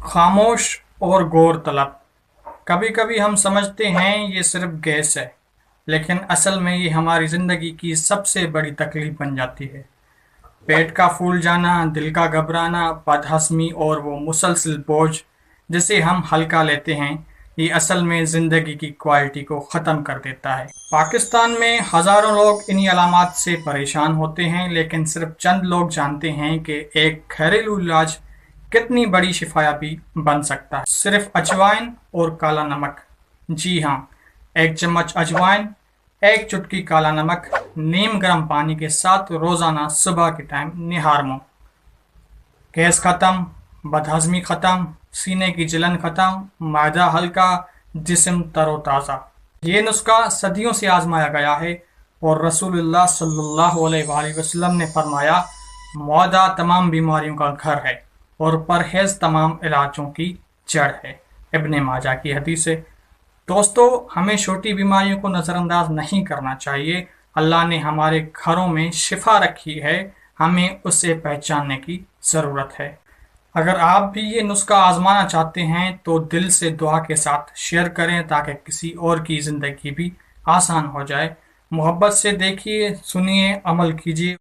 خاموش اور غور طلب۔ کبھی کبھی ہم سمجھتے ہیں یہ صرف گیس ہے، لیکن اصل میں یہ ہماری زندگی کی سب سے بڑی تکلیف بن جاتی ہے۔ پیٹ کا پھول جانا، دل کا گھبرانا، بد ہضمی اور وہ مسلسل بوجھ جسے ہم ہلکا لیتے ہیں، یہ اصل میں زندگی کی کوالٹی کو ختم کر دیتا ہے۔ پاکستان میں ہزاروں لوگ انہی علامات سے پریشان ہوتے ہیں، لیکن صرف چند لوگ جانتے ہیں کہ ایک گھریلو علاج کتنی بڑی شفایابی بن سکتا ہے۔ صرف اجوائن اور کالا نمک۔ جی ہاں، ایک چمچ اجوائن، ایک چٹکی کالا نمک، نیم گرم پانی کے ساتھ روزانہ صبح کے ٹائم نہار منہ۔ گیس ختم، بد ہضمی ختم، سینے کی جلن ختم، معدہ ہلکا، جسم تر و تازہ۔ یہ نسخہ صدیوں سے آزمایا گیا ہے اور رسول اللہ صلی اللہ علیہ وآلہ وسلم نے فرمایا، معدہ تمام بیماریوں کا گھر ہے اور پرہیز تمام علاجوں کی جڑ ہے۔ ابن ماجہ کی حدیث ہے۔ دوستو، ہمیں چھوٹی بیماریوں کو نظر انداز نہیں کرنا چاہیے۔ اللہ نے ہمارے گھروں میں شفا رکھی ہے، ہمیں اسے پہچاننے کی ضرورت ہے۔ اگر آپ بھی یہ نسخہ آزمانا چاہتے ہیں تو دل سے دعا کے ساتھ شیئر کریں تاکہ کسی اور کی زندگی بھی آسان ہو جائے۔ محبت سے دیکھیے، سنیے، عمل کیجیے۔